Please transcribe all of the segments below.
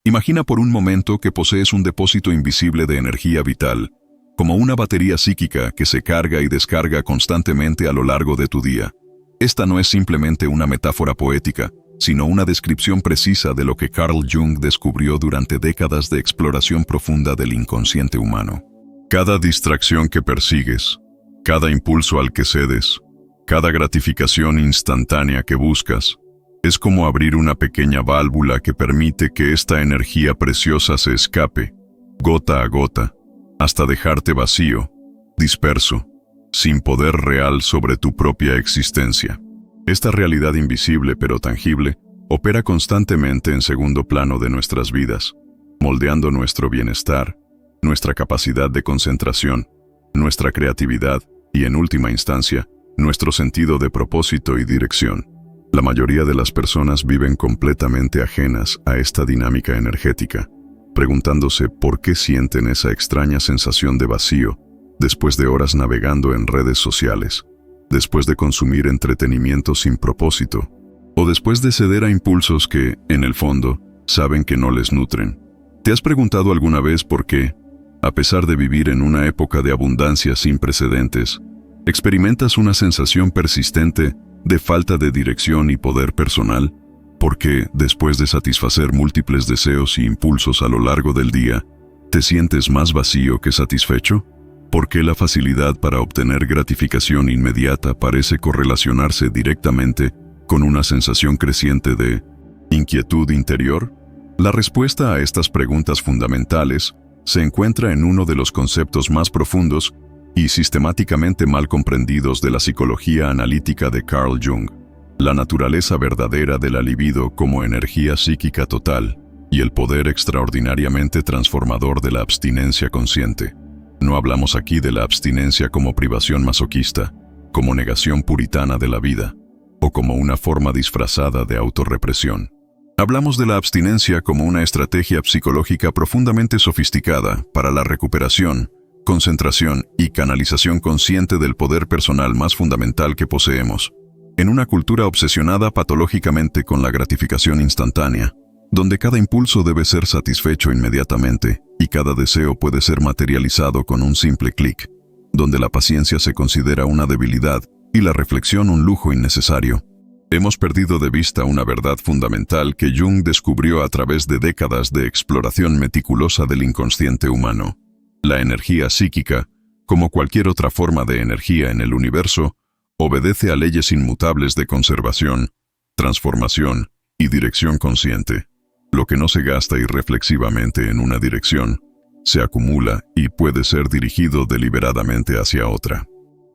Imagina por un momento que posees un depósito invisible de energía vital, como una batería psíquica que se carga y descarga constantemente a lo largo de tu día. Esta no es simplemente una metáfora poética, sino una descripción precisa de lo que Carl Jung descubrió durante décadas de exploración profunda del inconsciente humano. Cada distracción que persigues, cada impulso al que cedes, cada gratificación instantánea que buscas, es como abrir una pequeña válvula que permite que esta energía preciosa se escape, gota a gota, hasta dejarte vacío, disperso, sin poder real sobre tu propia existencia. Esta realidad invisible pero tangible opera constantemente en segundo plano de nuestras vidas, moldeando nuestro bienestar, nuestra capacidad de concentración, nuestra creatividad y, en última instancia, nuestro sentido de propósito y dirección. La mayoría de las personas viven completamente ajenas a esta dinámica energética, preguntándose por qué sienten esa extraña sensación de vacío después de horas navegando en redes sociales, después de consumir entretenimiento sin propósito, o después de ceder a impulsos que, en el fondo, saben que no les nutren. ¿Te has preguntado alguna vez por qué, a pesar de vivir en una época de abundancia sin precedentes, experimentas una sensación persistente de falta de dirección y poder personal? Porque, después de satisfacer múltiples deseos y impulsos a lo largo del día, ¿te sientes más vacío que satisfecho? ¿Por qué la facilidad para obtener gratificación inmediata parece correlacionarse directamente con una sensación creciente de inquietud interior? La respuesta a estas preguntas fundamentales se encuentra en uno de los conceptos más profundos y sistemáticamente mal comprendidos de la psicología analítica de Carl Jung: la naturaleza verdadera de la libido como energía psíquica total y el poder extraordinariamente transformador de la abstinencia consciente. No hablamos aquí de la abstinencia como privación masoquista, como negación puritana de la vida, o como una forma disfrazada de autorrepresión. Hablamos de la abstinencia como una estrategia psicológica profundamente sofisticada para la recuperación, concentración y canalización consciente del poder personal más fundamental que poseemos. En una cultura obsesionada patológicamente con la gratificación instantánea, donde cada impulso debe ser satisfecho inmediatamente y cada deseo puede ser materializado con un simple clic, donde la paciencia se considera una debilidad y la reflexión un lujo innecesario, hemos perdido de vista una verdad fundamental que Jung descubrió a través de décadas de exploración meticulosa del inconsciente humano. La energía psíquica, como cualquier otra forma de energía en el universo, obedece a leyes inmutables de conservación, transformación y dirección consciente. Lo que no se gasta irreflexivamente en una dirección, se acumula y puede ser dirigido deliberadamente hacia otra.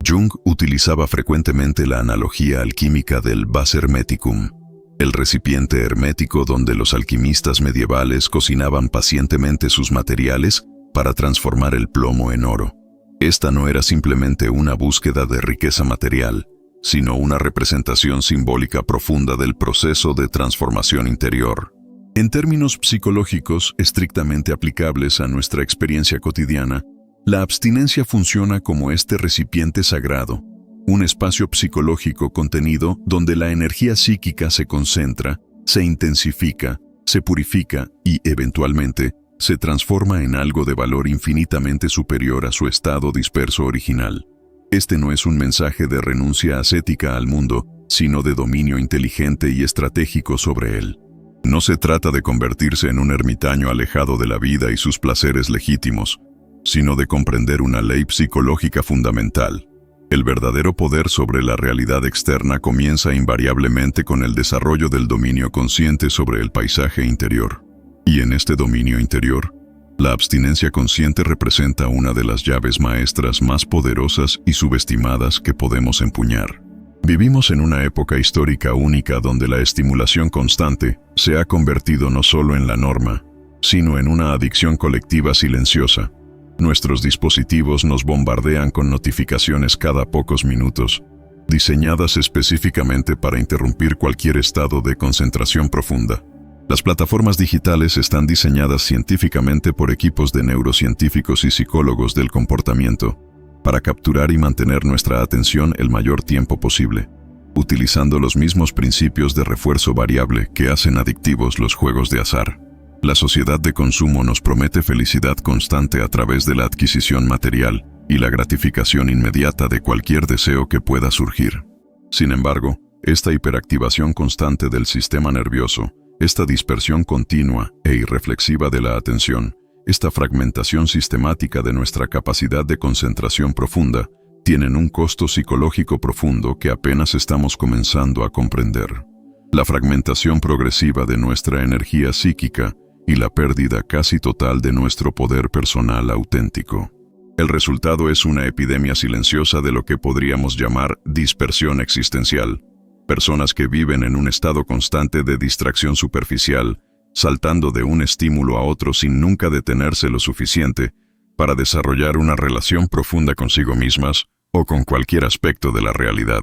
Jung utilizaba frecuentemente la analogía alquímica del vas hermeticum, el recipiente hermético donde los alquimistas medievales cocinaban pacientemente sus materiales para transformar el plomo en oro. Esta no era simplemente una búsqueda de riqueza material, sino una representación simbólica profunda del proceso de transformación interior. En términos psicológicos estrictamente aplicables a nuestra experiencia cotidiana, la abstinencia funciona como este recipiente sagrado, un espacio psicológico contenido donde la energía psíquica se concentra, se intensifica, se purifica y, eventualmente, se transforma en algo de valor infinitamente superior a su estado disperso original. Este no es un mensaje de renuncia ascética al mundo, sino de dominio inteligente y estratégico sobre él. No se trata de convertirse en un ermitaño alejado de la vida y sus placeres legítimos, sino de comprender una ley psicológica fundamental. El verdadero poder sobre la realidad externa comienza invariablemente con el desarrollo del dominio consciente sobre el paisaje interior. Y en este dominio interior, la abstinencia consciente representa una de las llaves maestras más poderosas y subestimadas que podemos empuñar. Vivimos en una época histórica única donde la estimulación constante se ha convertido no solo en la norma, sino en una adicción colectiva silenciosa. Nuestros dispositivos nos bombardean con notificaciones cada pocos minutos, diseñadas específicamente para interrumpir cualquier estado de concentración profunda. Las plataformas digitales están diseñadas científicamente por equipos de neurocientíficos y psicólogos del comportamiento para capturar y mantener nuestra atención el mayor tiempo posible, utilizando los mismos principios de refuerzo variable que hacen adictivos los juegos de azar. La sociedad de consumo nos promete felicidad constante a través de la adquisición material y la gratificación inmediata de cualquier deseo que pueda surgir. Sin embargo, esta hiperactivación constante del sistema nervioso, esta dispersión continua e irreflexiva de la atención, esta fragmentación sistemática de nuestra capacidad de concentración profunda, tienen un costo psicológico profundo que apenas estamos comenzando a comprender. La fragmentación progresiva de nuestra energía psíquica y la pérdida casi total de nuestro poder personal auténtico. El resultado es una epidemia silenciosa de lo que podríamos llamar dispersión existencial. Personas que viven en un estado constante de distracción superficial, saltando de un estímulo a otro sin nunca detenerse lo suficiente para desarrollar una relación profunda consigo mismas o con cualquier aspecto de la realidad.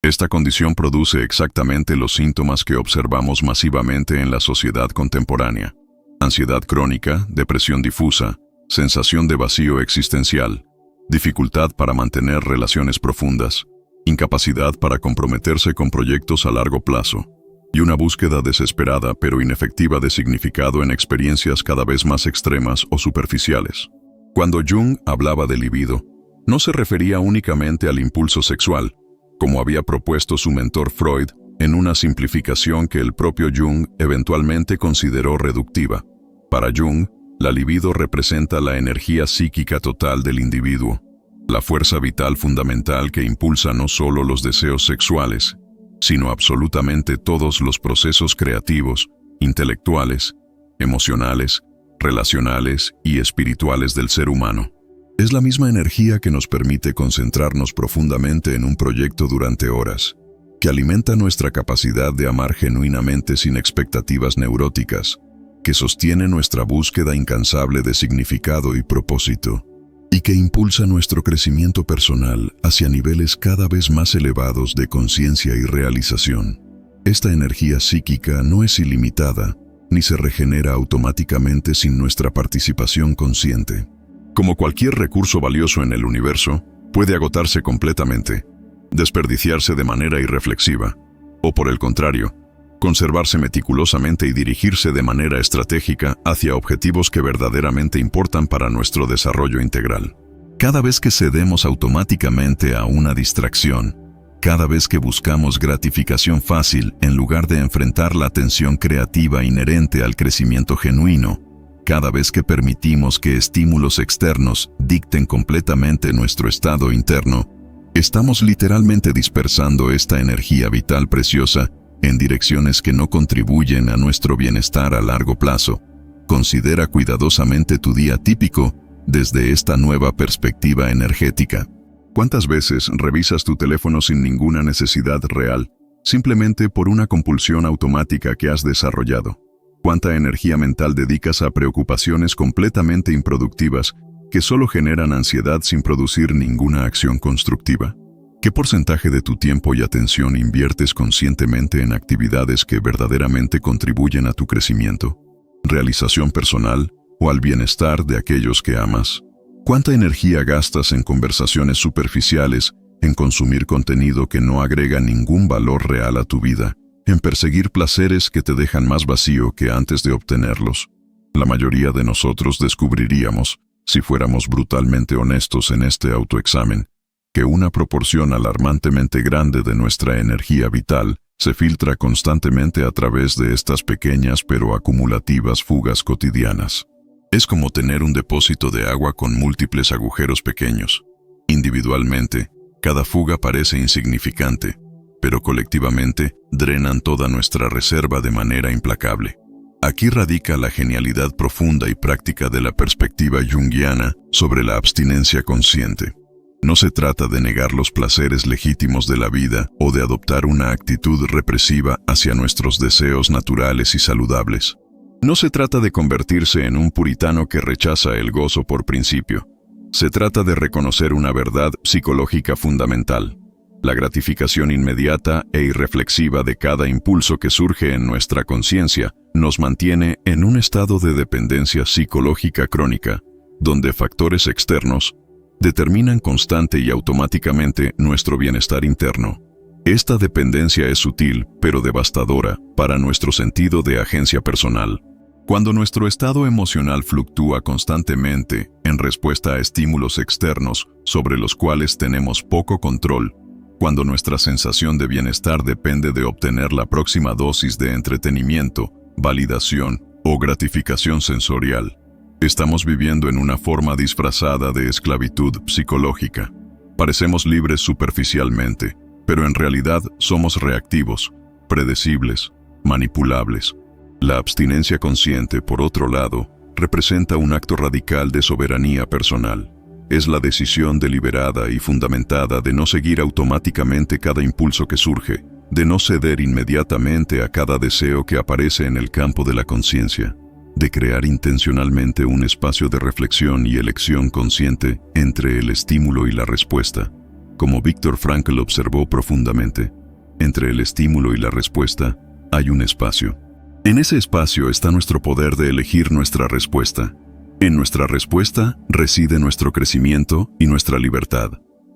Esta condición produce exactamente los síntomas que observamos masivamente en la sociedad contemporánea: ansiedad crónica, depresión difusa, sensación de vacío existencial, dificultad para mantener relaciones profundas, incapacidad para comprometerse con proyectos a largo plazo, y una búsqueda desesperada pero inefectiva de significado en experiencias cada vez más extremas o superficiales. Cuando Jung hablaba de libido, no se refería únicamente al impulso sexual, como había propuesto su mentor Freud, en una simplificación que el propio Jung eventualmente consideró reductiva. Para Jung, la libido representa la energía psíquica total del individuo, la fuerza vital fundamental que impulsa no solo los deseos sexuales, sino absolutamente todos los procesos creativos, intelectuales, emocionales, relacionales y espirituales del ser humano. Es la misma energía que nos permite concentrarnos profundamente en un proyecto durante horas, que alimenta nuestra capacidad de amar genuinamente sin expectativas neuróticas, que sostiene nuestra búsqueda incansable de significado y propósito, y que impulsa nuestro crecimiento personal hacia niveles cada vez más elevados de conciencia y realización. Esta energía psíquica no es ilimitada, ni se regenera automáticamente sin nuestra participación consciente. Como cualquier recurso valioso en el universo, puede agotarse completamente, desperdiciarse de manera irreflexiva, o por el contrario, conservarse meticulosamente y dirigirse de manera estratégica hacia objetivos que verdaderamente importan para nuestro desarrollo integral. Cada vez que cedemos automáticamente a una distracción, cada vez que buscamos gratificación fácil en lugar de enfrentar la tensión creativa inherente al crecimiento genuino, cada vez que permitimos que estímulos externos dicten completamente nuestro estado interno, estamos literalmente dispersando esta energía vital preciosa en direcciones que no contribuyen a nuestro bienestar a largo plazo. Considera cuidadosamente tu día típico desde esta nueva perspectiva energética. ¿Cuántas veces revisas tu teléfono sin ninguna necesidad real, simplemente por una compulsión automática que has desarrollado? ¿Cuánta energía mental dedicas a preocupaciones completamente improductivas que solo generan ansiedad sin producir ninguna acción constructiva? ¿Qué porcentaje de tu tiempo y atención inviertes conscientemente en actividades que verdaderamente contribuyen a tu crecimiento, realización personal o al bienestar de aquellos que amas? ¿Cuánta energía gastas en conversaciones superficiales, en consumir contenido que no agrega ningún valor real a tu vida, en perseguir placeres que te dejan más vacío que antes de obtenerlos? La mayoría de nosotros descubriríamos, si fuéramos brutalmente honestos en este autoexamen, que una proporción alarmantemente grande de nuestra energía vital se filtra constantemente a través de estas pequeñas pero acumulativas fugas cotidianas. Es como tener un depósito de agua con múltiples agujeros pequeños. Individualmente, cada fuga parece insignificante, pero colectivamente drenan toda nuestra reserva de manera implacable. Aquí radica la genialidad profunda y práctica de la perspectiva junguiana sobre la abstinencia consciente. No se trata de negar los placeres legítimos de la vida o de adoptar una actitud represiva hacia nuestros deseos naturales y saludables. No se trata de convertirse en un puritano que rechaza el gozo por principio. Se trata de reconocer una verdad psicológica fundamental. La gratificación inmediata e irreflexiva de cada impulso que surge en nuestra conciencia nos mantiene en un estado de dependencia psicológica crónica, donde factores externos determinan constante y automáticamente nuestro bienestar interno. Esta dependencia es sutil, pero devastadora, para nuestro sentido de agencia personal. Cuando nuestro estado emocional fluctúa constantemente en respuesta a estímulos externos sobre los cuales tenemos poco control, cuando nuestra sensación de bienestar depende de obtener la próxima dosis de entretenimiento, validación o gratificación sensorial, estamos viviendo en una forma disfrazada de esclavitud psicológica. Parecemos libres superficialmente, pero en realidad somos reactivos, predecibles, manipulables. La abstinencia consciente, por otro lado, representa un acto radical de soberanía personal. Es la decisión deliberada y fundamentada de no seguir automáticamente cada impulso que surge, de no ceder inmediatamente a cada deseo que aparece en el campo de la conciencia, de crear intencionalmente un espacio de reflexión y elección consciente entre el estímulo y la respuesta. Como Viktor Frankl observó profundamente, entre el estímulo y la respuesta hay un espacio. En ese espacio está nuestro poder de elegir nuestra respuesta. En nuestra respuesta reside nuestro crecimiento y nuestra libertad.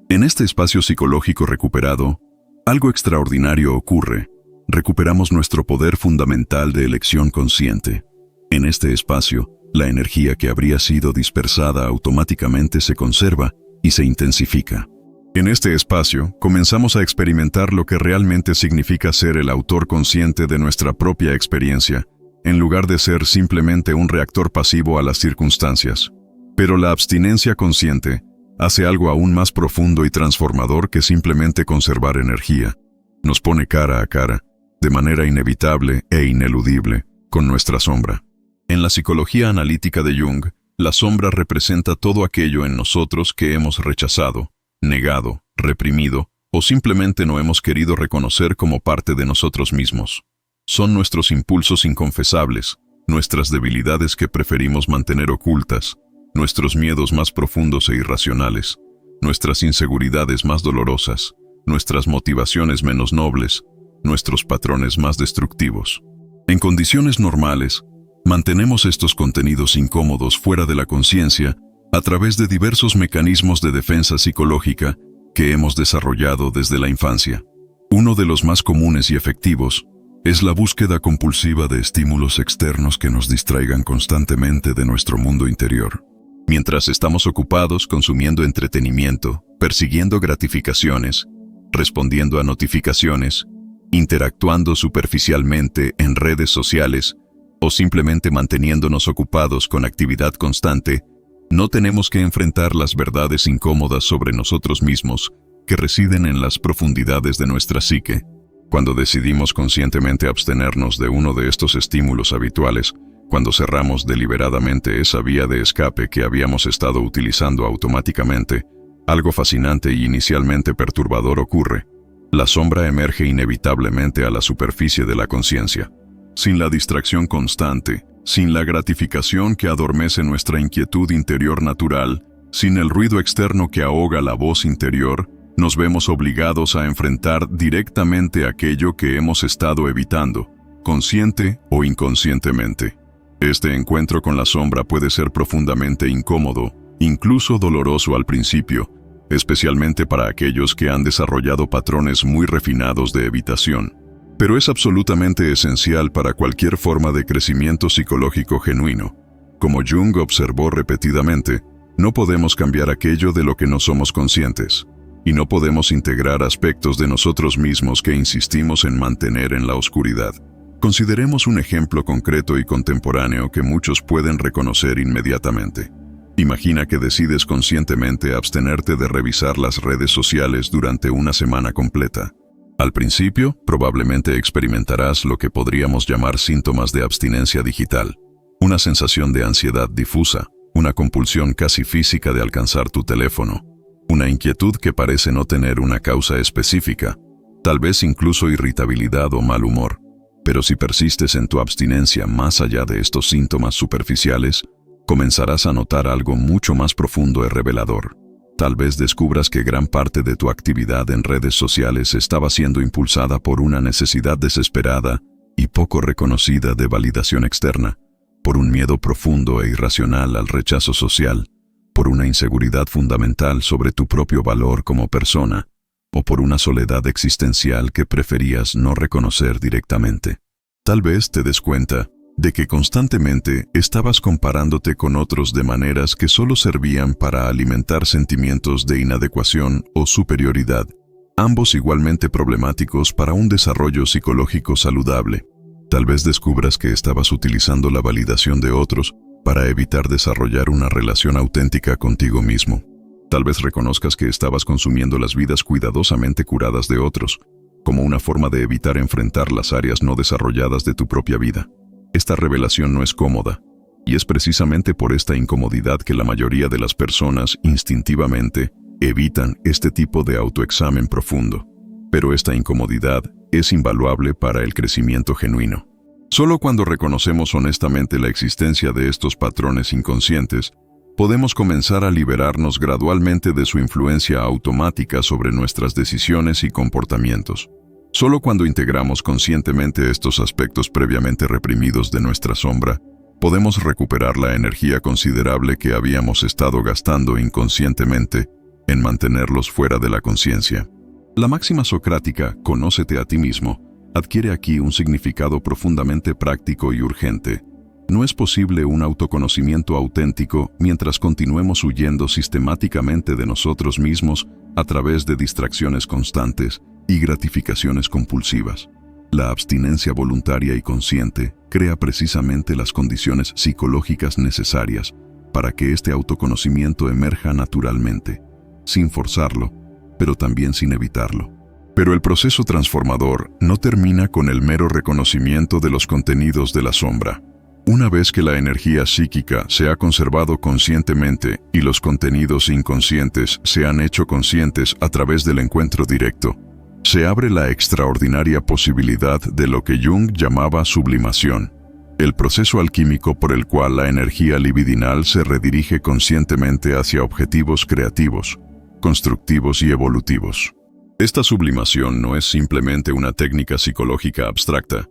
En este espacio psicológico recuperado, algo extraordinario ocurre. Recuperamos nuestro poder fundamental de elección consciente. En este espacio, la energía que habría sido dispersada automáticamente se conserva y se intensifica. En este espacio, comenzamos a experimentar lo que realmente significa ser el autor consciente de nuestra propia experiencia, en lugar de ser simplemente un reactor pasivo a las circunstancias. Pero la abstinencia consciente hace algo aún más profundo y transformador que simplemente conservar energía. Nos pone cara a cara, de manera inevitable e ineludible, con nuestra sombra. En la psicología analítica de Jung, la sombra representa todo aquello en nosotros que hemos rechazado, negado, reprimido o simplemente no hemos querido reconocer como parte de nosotros mismos. Son nuestros impulsos inconfesables, nuestras debilidades que preferimos mantener ocultas, nuestros miedos más profundos e irracionales, nuestras inseguridades más dolorosas, nuestras motivaciones menos nobles, nuestros patrones más destructivos. En condiciones normales, mantenemos estos contenidos incómodos fuera de la conciencia a través de diversos mecanismos de defensa psicológica que hemos desarrollado desde la infancia. Uno de los más comunes y efectivos es la búsqueda compulsiva de estímulos externos que nos distraigan constantemente de nuestro mundo interior. Mientras estamos ocupados consumiendo entretenimiento, persiguiendo gratificaciones, respondiendo a notificaciones, interactuando superficialmente en redes sociales o simplemente manteniéndonos ocupados con actividad constante, no tenemos que enfrentar las verdades incómodas sobre nosotros mismos que residen en las profundidades de nuestra psique. Cuando decidimos conscientemente abstenernos de uno de estos estímulos habituales, cuando cerramos deliberadamente esa vía de escape que habíamos estado utilizando automáticamente, algo fascinante y inicialmente perturbador ocurre. La sombra emerge inevitablemente a la superficie de la conciencia. Sin la distracción constante, sin la gratificación que adormece nuestra inquietud interior natural, sin el ruido externo que ahoga la voz interior, nos vemos obligados a enfrentar directamente aquello que hemos estado evitando, consciente o inconscientemente. Este encuentro con la sombra puede ser profundamente incómodo, incluso doloroso al principio, especialmente para aquellos que han desarrollado patrones muy refinados de evitación. Pero es absolutamente esencial para cualquier forma de crecimiento psicológico genuino. Como Jung observó repetidamente, no podemos cambiar aquello de lo que no somos conscientes, y no podemos integrar aspectos de nosotros mismos que insistimos en mantener en la oscuridad. Consideremos un ejemplo concreto y contemporáneo que muchos pueden reconocer inmediatamente. Imagina que decides conscientemente abstenerte de revisar las redes sociales durante una semana completa. Al principio, probablemente experimentarás lo que podríamos llamar síntomas de abstinencia digital, una sensación de ansiedad difusa, una compulsión casi física de alcanzar tu teléfono, una inquietud que parece no tener una causa específica, tal vez incluso irritabilidad o mal humor. Pero si persistes en tu abstinencia más allá de estos síntomas superficiales, comenzarás a notar algo mucho más profundo y revelador. Tal vez descubras que gran parte de tu actividad en redes sociales estaba siendo impulsada por una necesidad desesperada y poco reconocida de validación externa, por un miedo profundo e irracional al rechazo social, por una inseguridad fundamental sobre tu propio valor como persona, o por una soledad existencial que preferías no reconocer directamente. Tal vez te des cuenta de que constantemente estabas comparándote con otros de maneras que solo servían para alimentar sentimientos de inadecuación o superioridad, ambos igualmente problemáticos para un desarrollo psicológico saludable. Tal vez descubras que estabas utilizando la validación de otros para evitar desarrollar una relación auténtica contigo mismo. Tal vez reconozcas que estabas consumiendo las vidas cuidadosamente curadas de otros, como una forma de evitar enfrentar las áreas no desarrolladas de tu propia vida. Esta revelación no es cómoda, y es precisamente por esta incomodidad que la mayoría de las personas instintivamente evitan este tipo de autoexamen profundo. Pero esta incomodidad es invaluable para el crecimiento genuino. Solo cuando reconocemos honestamente la existencia de estos patrones inconscientes, podemos comenzar a liberarnos gradualmente de su influencia automática sobre nuestras decisiones y comportamientos. Solo cuando integramos conscientemente estos aspectos previamente reprimidos de nuestra sombra, podemos recuperar la energía considerable que habíamos estado gastando inconscientemente en mantenerlos fuera de la conciencia. La máxima socrática, conócete a ti mismo, adquiere aquí un significado profundamente práctico y urgente. No es posible un autoconocimiento auténtico mientras continuemos huyendo sistemáticamente de nosotros mismos a través de distracciones constantes y gratificaciones compulsivas. La abstinencia voluntaria y consciente crea precisamente las condiciones psicológicas necesarias para que este autoconocimiento emerja naturalmente, sin forzarlo, pero también sin evitarlo. Pero el proceso transformador no termina con el mero reconocimiento de los contenidos de la sombra. Una vez que la energía psíquica se ha conservado conscientemente y los contenidos inconscientes se han hecho conscientes a través del encuentro directo, se abre la extraordinaria posibilidad de lo que Jung llamaba sublimación, el proceso alquímico por el cual la energía libidinal se redirige conscientemente hacia objetivos creativos, constructivos y evolutivos. Esta sublimación no es simplemente una técnica psicológica abstracta,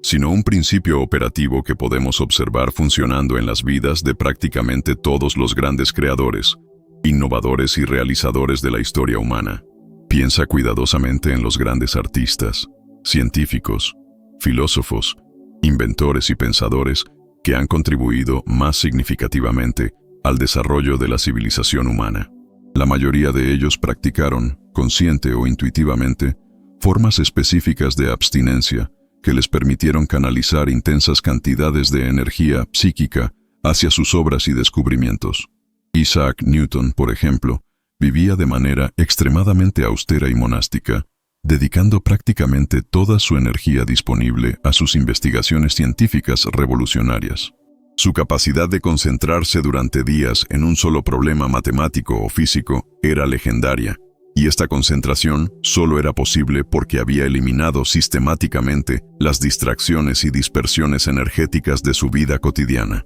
sino un principio operativo que podemos observar funcionando en las vidas de prácticamente todos los grandes creadores, innovadores y realizadores de la historia humana. Piensa cuidadosamente en los grandes artistas, científicos, filósofos, inventores y pensadores que han contribuido más significativamente al desarrollo de la civilización humana. La mayoría de ellos practicaron, consciente o intuitivamente, formas específicas de abstinencia que les permitieron canalizar intensas cantidades de energía psíquica hacia sus obras y descubrimientos. Isaac Newton, por ejemplo, vivía de manera extremadamente austera y monástica, dedicando prácticamente toda su energía disponible a sus investigaciones científicas revolucionarias. Su capacidad de concentrarse durante días en un solo problema matemático o físico era legendaria, y esta concentración solo era posible porque había eliminado sistemáticamente las distracciones y dispersiones energéticas de su vida cotidiana.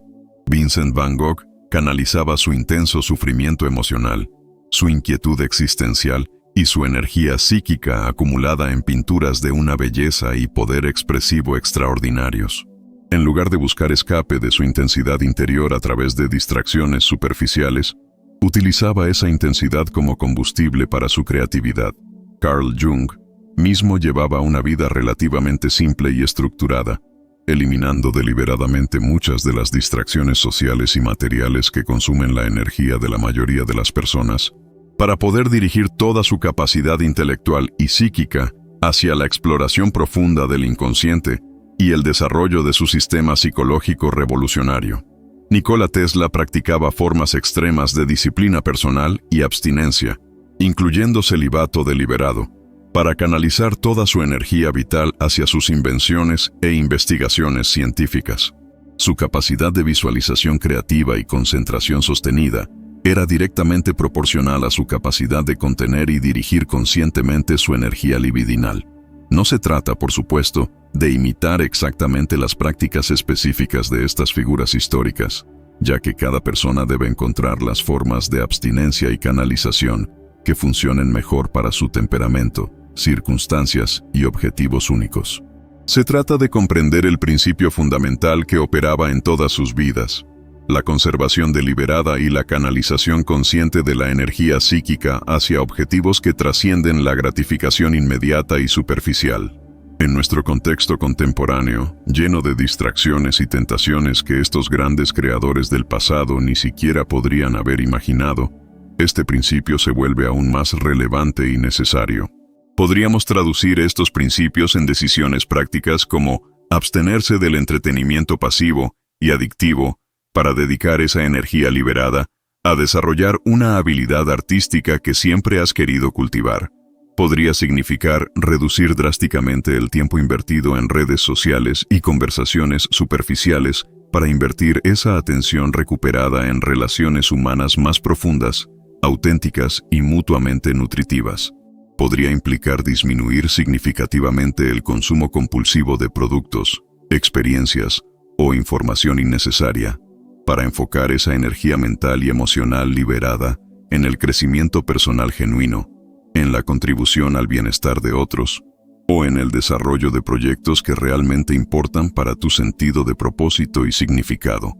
Vincent Van Gogh canalizaba su intenso sufrimiento emocional, su inquietud existencial y su energía psíquica acumulada en pinturas de una belleza y poder expresivo extraordinarios. En lugar de buscar escape de su intensidad interior a través de distracciones superficiales, utilizaba esa intensidad como combustible para su creatividad. Carl Jung mismo llevaba una vida relativamente simple y estructurada, eliminando deliberadamente muchas de las distracciones sociales y materiales que consumen la energía de la mayoría de las personas, para poder dirigir toda su capacidad intelectual y psíquica hacia la exploración profunda del inconsciente y el desarrollo de su sistema psicológico revolucionario. Nikola Tesla practicaba formas extremas de disciplina personal y abstinencia, incluyendo celibato deliberado, para canalizar toda su energía vital hacia sus invenciones e investigaciones científicas. Su capacidad de visualización creativa y concentración sostenida era directamente proporcional a su capacidad de contener y dirigir conscientemente su energía libidinal. No se trata, por supuesto, de imitar exactamente las prácticas específicas de estas figuras históricas, ya que cada persona debe encontrar las formas de abstinencia y canalización que funcionen mejor para su temperamento, circunstancias y objetivos únicos. Se trata de comprender el principio fundamental que operaba en todas sus vidas, la conservación deliberada y la canalización consciente de la energía psíquica hacia objetivos que trascienden la gratificación inmediata y superficial. En nuestro contexto contemporáneo, lleno de distracciones y tentaciones que estos grandes creadores del pasado ni siquiera podrían haber imaginado, este principio se vuelve aún más relevante y necesario. Podríamos traducir estos principios en decisiones prácticas como abstenerse del entretenimiento pasivo y adictivo para dedicar esa energía liberada a desarrollar una habilidad artística que siempre has querido cultivar. Podría significar reducir drásticamente el tiempo invertido en redes sociales y conversaciones superficiales para invertir esa atención recuperada en relaciones humanas más profundas, auténticas y mutuamente nutritivas. Podría implicar disminuir significativamente el consumo compulsivo de productos, experiencias o información innecesaria, para enfocar esa energía mental y emocional liberada en el crecimiento personal genuino, en la contribución al bienestar de otros, o en el desarrollo de proyectos que realmente importan para tu sentido de propósito y significado.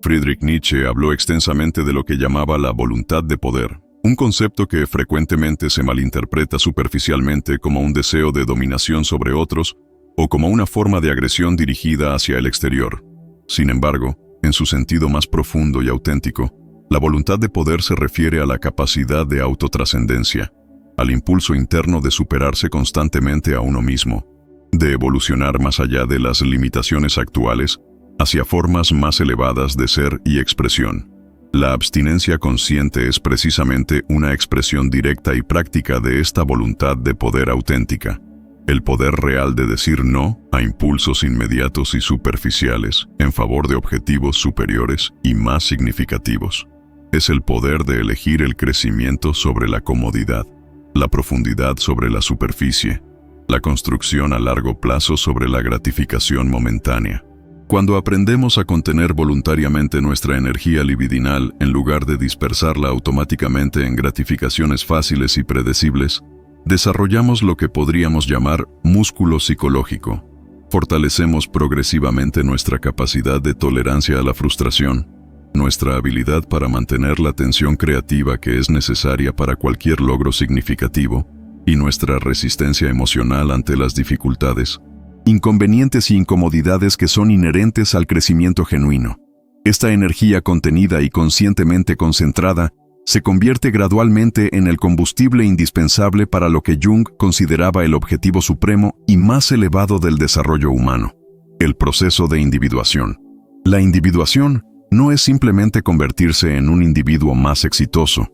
Friedrich Nietzsche habló extensamente de lo que llamaba la voluntad de poder, un concepto que frecuentemente se malinterpreta superficialmente como un deseo de dominación sobre otros o como una forma de agresión dirigida hacia el exterior. Sin embargo, en su sentido más profundo y auténtico, la voluntad de poder se refiere a la capacidad de autotrascendencia, al impulso interno de superarse constantemente a uno mismo, de evolucionar más allá de las limitaciones actuales hacia formas más elevadas de ser y expresión. La abstinencia consciente es precisamente una expresión directa y práctica de esta voluntad de poder auténtica, el poder real de decir no a impulsos inmediatos y superficiales en favor de objetivos superiores y más significativos. Es el poder de elegir el crecimiento sobre la comodidad, la profundidad sobre la superficie, la construcción a largo plazo sobre la gratificación momentánea. Cuando aprendemos a contener voluntariamente nuestra energía libidinal en lugar de dispersarla automáticamente en gratificaciones fáciles y predecibles, desarrollamos lo que podríamos llamar músculo psicológico. Fortalecemos progresivamente nuestra capacidad de tolerancia a la frustración, nuestra habilidad para mantener la tensión creativa que es necesaria para cualquier logro significativo y nuestra resistencia emocional ante las dificultades, inconvenientes y incomodidades que son inherentes al crecimiento genuino. Esta energía contenida y conscientemente concentrada se convierte gradualmente en el combustible indispensable para lo que Jung consideraba el objetivo supremo y más elevado del desarrollo humano: el proceso de individuación. La individuación no es simplemente convertirse en un individuo más exitoso,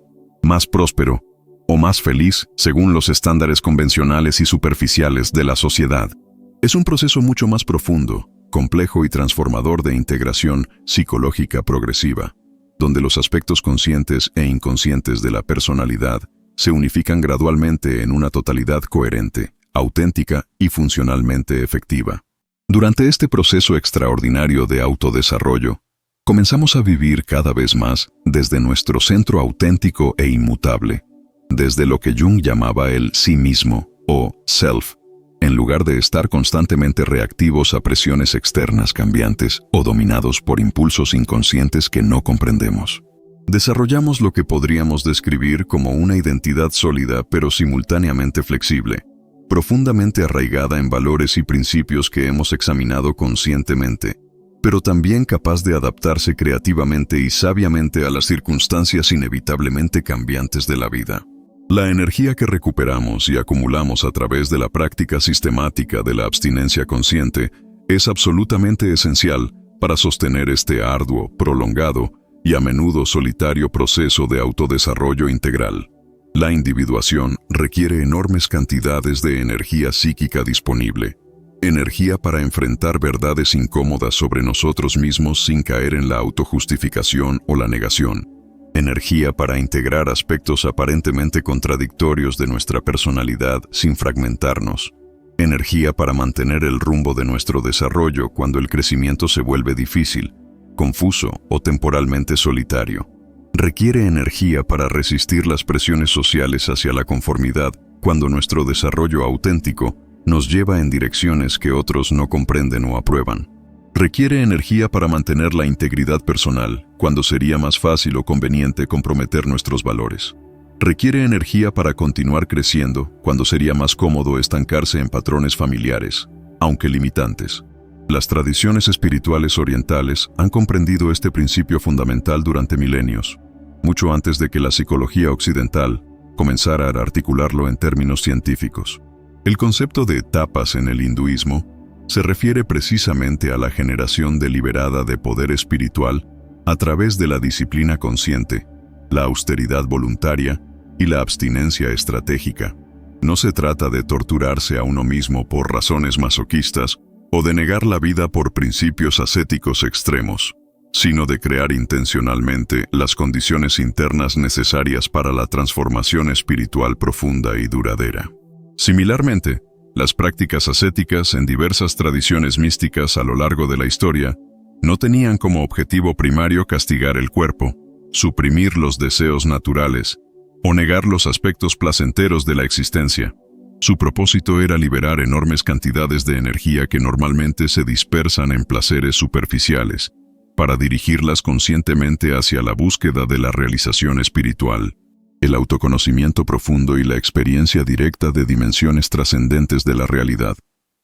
más próspero o más feliz según los estándares convencionales y superficiales de la sociedad. Es un proceso mucho más profundo, complejo y transformador de integración psicológica progresiva, donde los aspectos conscientes e inconscientes de la personalidad se unifican gradualmente en una totalidad coherente, auténtica y funcionalmente efectiva. Durante este proceso extraordinario de autodesarrollo, comenzamos a vivir cada vez más desde nuestro centro auténtico e inmutable, desde lo que Jung llamaba el sí mismo o self, en lugar de estar constantemente reactivos a presiones externas cambiantes o dominados por impulsos inconscientes que no comprendemos. Desarrollamos lo que podríamos describir como una identidad sólida pero simultáneamente flexible, profundamente arraigada en valores y principios que hemos examinado conscientemente, pero también capaz de adaptarse creativamente y sabiamente a las circunstancias inevitablemente cambiantes de la vida. La energía que recuperamos y acumulamos a través de la práctica sistemática de la abstinencia consciente es absolutamente esencial para sostener este arduo, prolongado y a menudo solitario proceso de autodesarrollo integral. La individuación requiere enormes cantidades de energía psíquica disponible, energía para enfrentar verdades incómodas sobre nosotros mismos sin caer en la autojustificación o la negación, energía para integrar aspectos aparentemente contradictorios de nuestra personalidad sin fragmentarnos, energía para mantener el rumbo de nuestro desarrollo cuando el crecimiento se vuelve difícil, confuso o temporalmente solitario. Requiere energía para resistir las presiones sociales hacia la conformidad cuando nuestro desarrollo auténtico nos lleva en direcciones que otros no comprenden o aprueban. Requiere energía para mantener la integridad personal cuando sería más fácil o conveniente comprometer nuestros valores. Requiere energía para continuar creciendo cuando sería más cómodo estancarse en patrones familiares, aunque limitantes. Las tradiciones espirituales orientales han comprendido este principio fundamental durante milenios, mucho antes de que la psicología occidental comenzara a articularlo en términos científicos. El concepto de etapas en el hinduismo se refiere precisamente a la generación deliberada de poder espiritual a través de la disciplina consciente, la austeridad voluntaria y la abstinencia estratégica. No se trata de torturarse a uno mismo por razones masoquistas o de negar la vida por principios ascéticos extremos, sino de crear intencionalmente las condiciones internas necesarias para la transformación espiritual profunda y duradera. Similarmente, las prácticas ascéticas en diversas tradiciones místicas a lo largo de la historia no tenían como objetivo primario castigar el cuerpo, suprimir los deseos naturales o negar los aspectos placenteros de la existencia. Su propósito era liberar enormes cantidades de energía que normalmente se dispersan en placeres superficiales, para dirigirlas conscientemente hacia la búsqueda de la realización espiritual, el autoconocimiento profundo y la experiencia directa de dimensiones trascendentes de la realidad.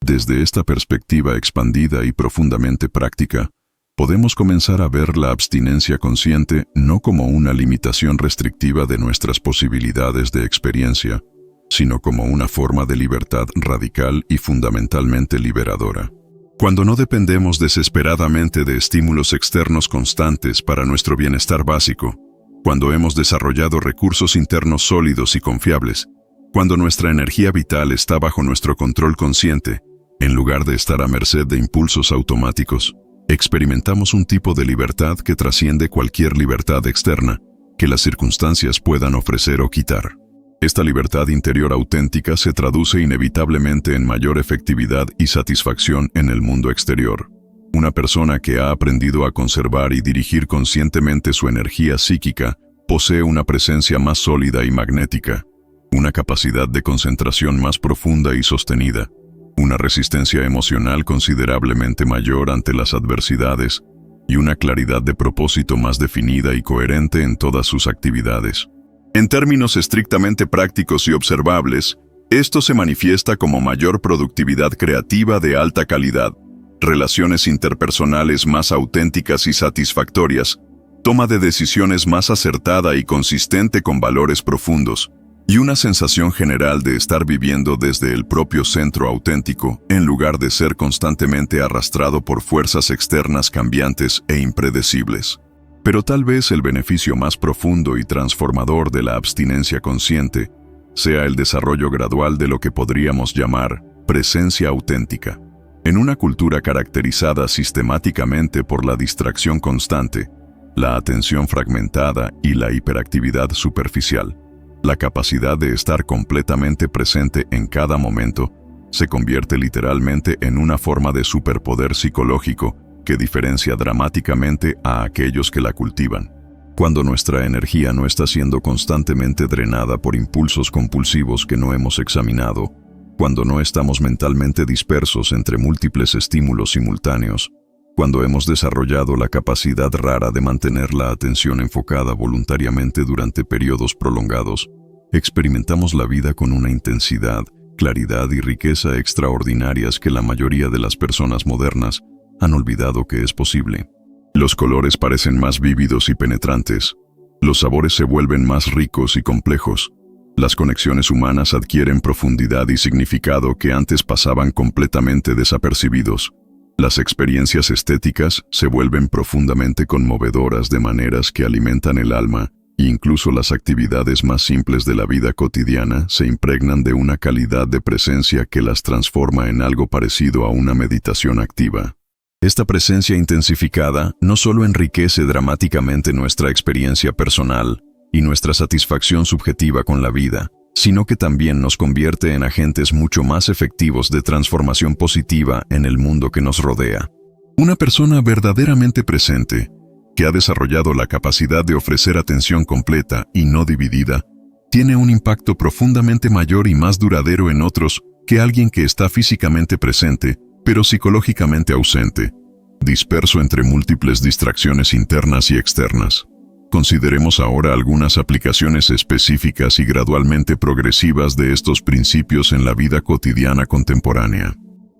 Desde esta perspectiva expandida y profundamente práctica, podemos comenzar a ver la abstinencia consciente no como una limitación restrictiva de nuestras posibilidades de experiencia, sino como una forma de libertad radical y fundamentalmente liberadora. Cuando no dependemos desesperadamente de estímulos externos constantes para nuestro bienestar básico, cuando hemos desarrollado recursos internos sólidos y confiables, cuando nuestra energía vital está bajo nuestro control consciente, en lugar de estar a merced de impulsos automáticos, experimentamos un tipo de libertad que trasciende cualquier libertad externa que las circunstancias puedan ofrecer o quitar. Esta libertad interior auténtica se traduce inevitablemente en mayor efectividad y satisfacción en el mundo exterior. Una persona que ha aprendido a conservar y dirigir conscientemente su energía psíquica posee una presencia más sólida y magnética, una capacidad de concentración más profunda y sostenida, una resistencia emocional considerablemente mayor ante las adversidades y una claridad de propósito más definida y coherente en todas sus actividades. En términos estrictamente prácticos y observables, esto se manifiesta como mayor productividad creativa de alta calidad, relaciones interpersonales más auténticas y satisfactorias, toma de decisiones más acertada y consistente con valores profundos, y una sensación general de estar viviendo desde el propio centro auténtico, en lugar de ser constantemente arrastrado por fuerzas externas cambiantes e impredecibles. Pero tal vez el beneficio más profundo y transformador de la abstinencia consciente sea el desarrollo gradual de lo que podríamos llamar presencia auténtica. En una cultura caracterizada sistemáticamente por la distracción constante, la atención fragmentada y la hiperactividad superficial, la capacidad de estar completamente presente en cada momento se convierte literalmente en una forma de superpoder psicológico que diferencia dramáticamente a aquellos que la cultivan. Cuando nuestra energía no está siendo constantemente drenada por impulsos compulsivos que no hemos examinado, cuando no estamos mentalmente dispersos entre múltiples estímulos simultáneos, cuando hemos desarrollado la capacidad rara de mantener la atención enfocada voluntariamente durante periodos prolongados, experimentamos la vida con una intensidad, claridad y riqueza extraordinarias que la mayoría de las personas modernas han olvidado que es posible. Los colores parecen más vívidos y penetrantes, los sabores se vuelven más ricos y complejos, las conexiones humanas adquieren profundidad y significado que antes pasaban completamente desapercibidos. Las experiencias estéticas se vuelven profundamente conmovedoras de maneras que alimentan el alma, e incluso las actividades más simples de la vida cotidiana se impregnan de una calidad de presencia que las transforma en algo parecido a una meditación activa. Esta presencia intensificada no solo enriquece dramáticamente nuestra experiencia personal y nuestra satisfacción subjetiva con la vida, sino que también nos convierte en agentes mucho más efectivos de transformación positiva en el mundo que nos rodea. Una persona verdaderamente presente, que ha desarrollado la capacidad de ofrecer atención completa y no dividida, tiene un impacto profundamente mayor y más duradero en otros que alguien que está físicamente presente, pero psicológicamente ausente, disperso entre múltiples distracciones internas y externas. Consideremos ahora algunas aplicaciones específicas y gradualmente progresivas de estos principios en la vida cotidiana contemporánea.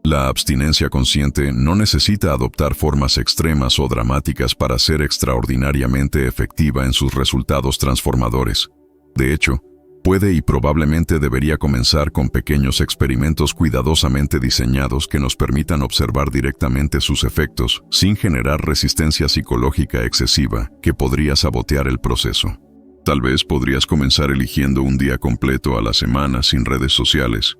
La abstinencia consciente no necesita adoptar formas extremas o dramáticas para ser extraordinariamente efectiva en sus resultados transformadores. De hecho, puede y probablemente debería comenzar con pequeños experimentos cuidadosamente diseñados que nos permitan observar directamente sus efectos sin generar resistencia psicológica excesiva que podría sabotear el proceso. Tal vez podrías comenzar eligiendo un día completo a la semana sin redes sociales,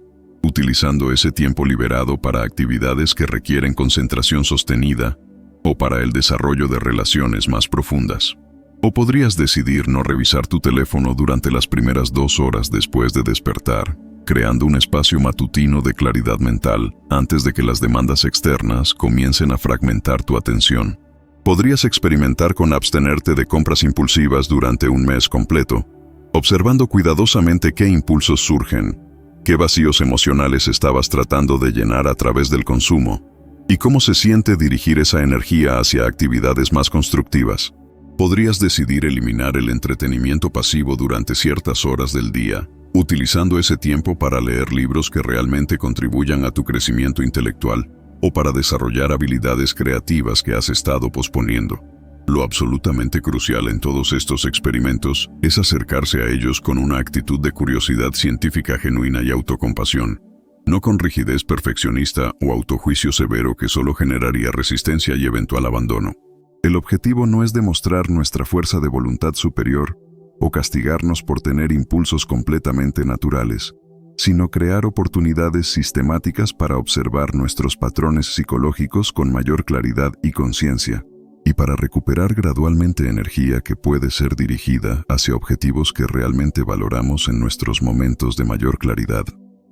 utilizando ese tiempo liberado para actividades que requieren concentración sostenida o para el desarrollo de relaciones más profundas. O podrías decidir no revisar tu teléfono durante las primeras 2 horas después de despertar, creando un espacio matutino de claridad mental antes de que las demandas externas comiencen a fragmentar tu atención. Podrías experimentar con abstenerte de compras impulsivas durante un mes completo, observando cuidadosamente qué impulsos surgen, qué vacíos emocionales estabas tratando de llenar a través del consumo, y cómo se siente dirigir esa energía hacia actividades más constructivas. Podrías decidir eliminar el entretenimiento pasivo durante ciertas horas del día, utilizando ese tiempo para leer libros que realmente contribuyan a tu crecimiento intelectual o para desarrollar habilidades creativas que has estado posponiendo. Lo absolutamente crucial en todos estos experimentos es acercarse a ellos con una actitud de curiosidad científica genuina y autocompasión, no con rigidez perfeccionista o autojuicio severo que solo generaría resistencia y eventual abandono. El objetivo no es demostrar nuestra fuerza de voluntad superior o castigarnos por tener impulsos completamente naturales, sino crear oportunidades sistemáticas para observar nuestros patrones psicológicos con mayor claridad y conciencia, y para recuperar gradualmente energía que puede ser dirigida hacia objetivos que realmente valoramos en nuestros momentos de mayor claridad.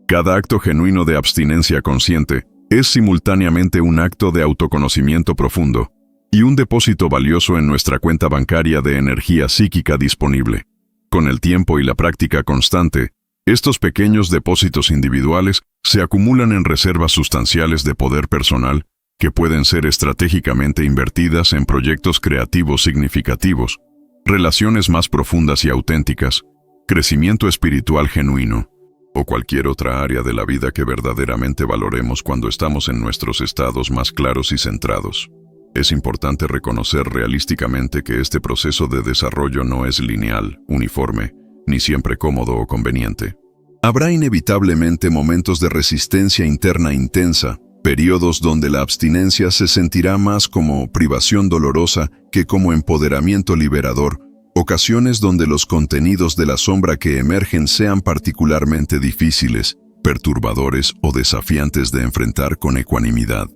Cada acto genuino de abstinencia consciente es simultáneamente un acto de autoconocimiento profundo y un depósito valioso en nuestra cuenta bancaria de energía psíquica disponible. Con el tiempo y la práctica constante, estos pequeños depósitos individuales se acumulan en reservas sustanciales de poder personal que pueden ser estratégicamente invertidas en proyectos creativos significativos, relaciones más profundas y auténticas, crecimiento espiritual genuino, o cualquier otra área de la vida que verdaderamente valoremos cuando estamos en nuestros estados más claros y centrados. Es importante reconocer realísticamente que este proceso de desarrollo no es lineal, uniforme, ni siempre cómodo o conveniente. Habrá inevitablemente momentos de resistencia interna intensa, periodos donde la abstinencia se sentirá más como privación dolorosa que como empoderamiento liberador, ocasiones donde los contenidos de la sombra que emergen sean particularmente difíciles, perturbadores o desafiantes de enfrentar con ecuanimidad.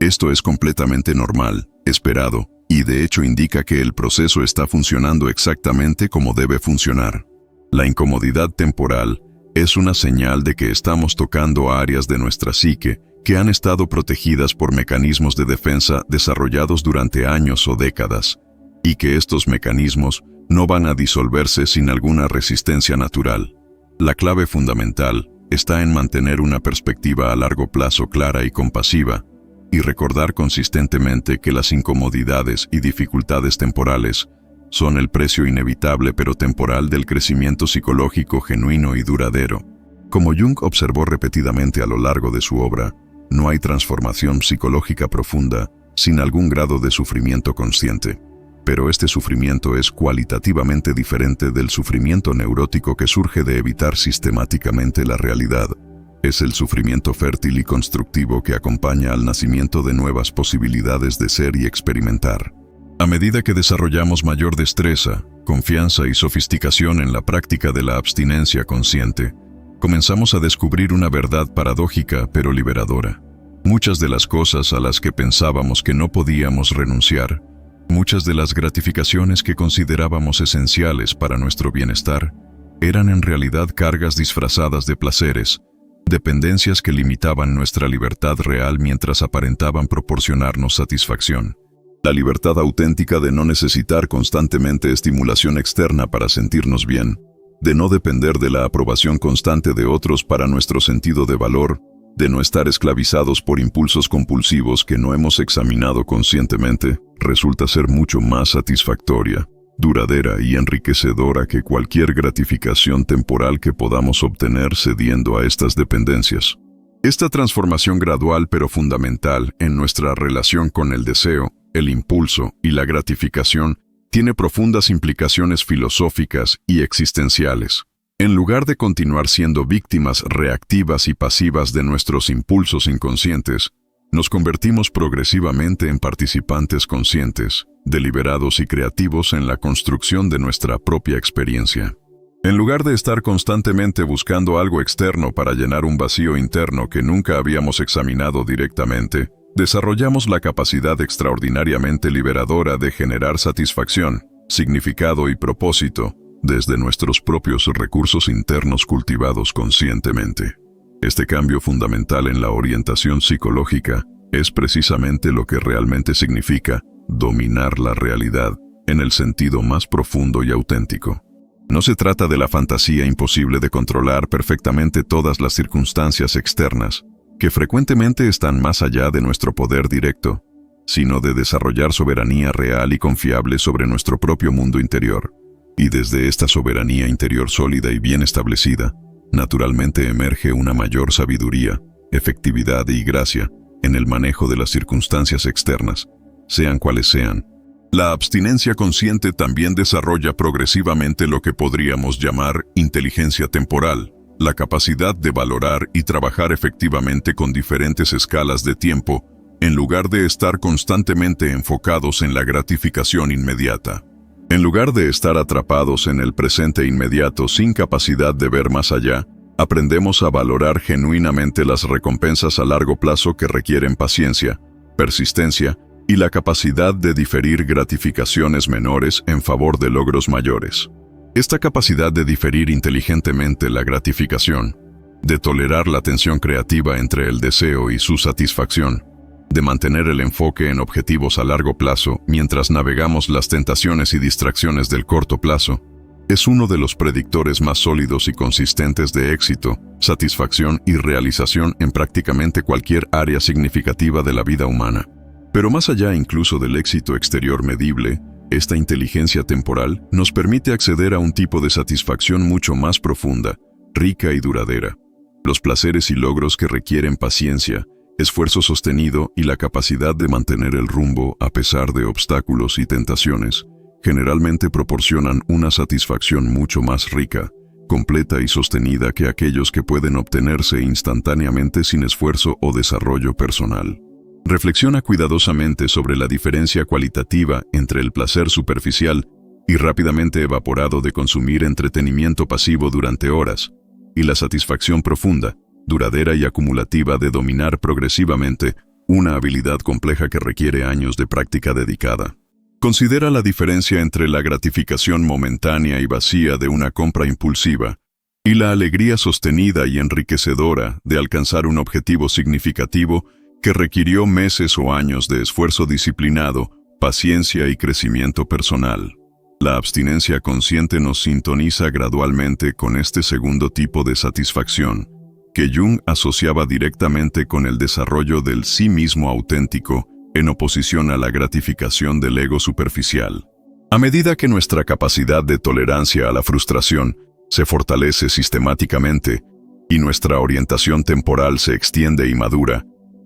Esto es completamente normal, esperado, y de hecho indica que el proceso está funcionando exactamente como debe funcionar. La incomodidad temporal es una señal de que estamos tocando áreas de nuestra psique que han estado protegidas por mecanismos de defensa desarrollados durante años o décadas, y que estos mecanismos no van a disolverse sin alguna resistencia natural. La clave fundamental está en mantener una perspectiva a largo plazo clara y compasiva, y recordar consistentemente que las incomodidades y dificultades temporales son el precio inevitable pero temporal del crecimiento psicológico genuino y duradero. Como Jung observó repetidamente a lo largo de su obra, no hay transformación psicológica profunda sin algún grado de sufrimiento consciente. Pero este sufrimiento es cualitativamente diferente del sufrimiento neurótico que surge de evitar sistemáticamente la realidad. Es el sufrimiento fértil y constructivo que acompaña al nacimiento de nuevas posibilidades de ser y experimentar. A medida que desarrollamos mayor destreza, confianza y sofisticación en la práctica de la abstinencia consciente, comenzamos a descubrir una verdad paradójica pero liberadora. Muchas de las cosas a las que pensábamos que no podíamos renunciar, muchas de las gratificaciones que considerábamos esenciales para nuestro bienestar, eran en realidad cargas disfrazadas de placeres, dependencias que limitaban nuestra libertad real mientras aparentaban proporcionarnos satisfacción. La libertad auténtica de no necesitar constantemente estimulación externa para sentirnos bien, de no depender de la aprobación constante de otros para nuestro sentido de valor, de no estar esclavizados por impulsos compulsivos que no hemos examinado conscientemente, resulta ser mucho más satisfactoria, duradera y enriquecedora que cualquier gratificación temporal que podamos obtener cediendo a estas dependencias. Esta transformación gradual pero fundamental en nuestra relación con el deseo, el impulso y la gratificación tiene profundas implicaciones filosóficas y existenciales. En lugar de continuar siendo víctimas reactivas y pasivas de nuestros impulsos inconscientes, nos convertimos progresivamente en participantes conscientes, deliberados y creativos en la construcción de nuestra propia experiencia. En lugar de estar constantemente buscando algo externo para llenar un vacío interno que nunca habíamos examinado directamente, desarrollamos la capacidad extraordinariamente liberadora de generar satisfacción, significado y propósito desde nuestros propios recursos internos cultivados conscientemente. Este cambio fundamental en la orientación psicológica es precisamente lo que realmente significa dominar la realidad en el sentido más profundo y auténtico. No se trata de la fantasía imposible de controlar perfectamente todas las circunstancias externas, que frecuentemente están más allá de nuestro poder directo, sino de desarrollar soberanía real y confiable sobre nuestro propio mundo interior. Y desde esta soberanía interior sólida y bien establecida, naturalmente emerge una mayor sabiduría, efectividad y gracia en el manejo de las circunstancias externas, sean cuales sean. La abstinencia consciente también desarrolla progresivamente lo que podríamos llamar inteligencia temporal, la capacidad de valorar y trabajar efectivamente con diferentes escalas de tiempo, en lugar de estar constantemente enfocados en la gratificación inmediata. En lugar de estar atrapados en el presente inmediato sin capacidad de ver más allá, aprendemos a valorar genuinamente las recompensas a largo plazo que requieren paciencia, persistencia y la capacidad de diferir gratificaciones menores en favor de logros mayores. Esta capacidad de diferir inteligentemente la gratificación, de tolerar la tensión creativa entre el deseo y su satisfacción, de mantener el enfoque en objetivos a largo plazo mientras navegamos las tentaciones y distracciones del corto plazo, es uno de los predictores más sólidos y consistentes de éxito, satisfacción y realización en prácticamente cualquier área significativa de la vida humana. Pero más allá incluso del éxito exterior medible, esta inteligencia temporal nos permite acceder a un tipo de satisfacción mucho más profunda, rica y duradera. Los placeres y logros que requieren paciencia, esfuerzo sostenido y la capacidad de mantener el rumbo a pesar de obstáculos y tentaciones, generalmente proporcionan una satisfacción mucho más rica, completa y sostenida que aquellos que pueden obtenerse instantáneamente sin esfuerzo o desarrollo personal. Reflexiona cuidadosamente sobre la diferencia cualitativa entre el placer superficial y rápidamente evaporado de consumir entretenimiento pasivo durante horas, y la satisfacción profunda, duradera y acumulativa de dominar progresivamente una habilidad compleja que requiere años de práctica dedicada. Considera la diferencia entre la gratificación momentánea y vacía de una compra impulsiva y la alegría sostenida y enriquecedora de alcanzar un objetivo significativo que requirió meses o años de esfuerzo disciplinado, paciencia y crecimiento personal. La abstinencia consciente nos sintoniza gradualmente con este segundo tipo de satisfacción, que Jung asociaba directamente con el desarrollo del sí mismo auténtico, en oposición a la gratificación del ego superficial. A medida que nuestra capacidad de tolerancia a la frustración se fortalece sistemáticamente y nuestra orientación temporal se extiende y madura,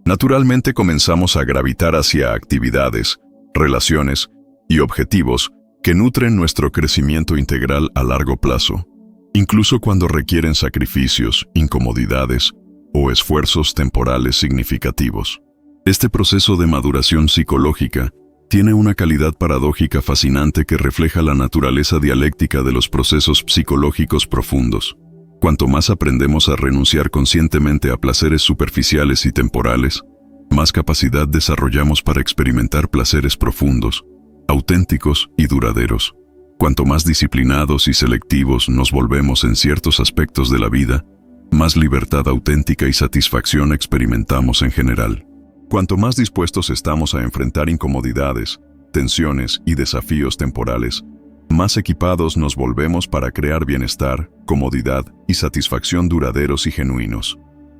naturalmente comenzamos a gravitar hacia actividades, relaciones y objetivos que nutren nuestro crecimiento integral a largo plazo, incluso cuando requieren sacrificios, incomodidades o esfuerzos temporales significativos. Este proceso de maduración psicológica tiene una calidad paradójica fascinante que refleja la naturaleza dialéctica de los procesos psicológicos profundos. Cuanto más aprendemos a renunciar conscientemente a placeres superficiales y temporales, más capacidad desarrollamos para experimentar placeres profundos, auténticos y duraderos. Cuanto más disciplinados y selectivos nos volvemos en ciertos aspectos de la vida, más libertad auténtica y satisfacción experimentamos en general. Cuanto más dispuestos estamos a enfrentar incomodidades, tensiones y desafíos temporales, más equipados nos volvemos para crear bienestar, comodidad y satisfacción duraderos y genuinos.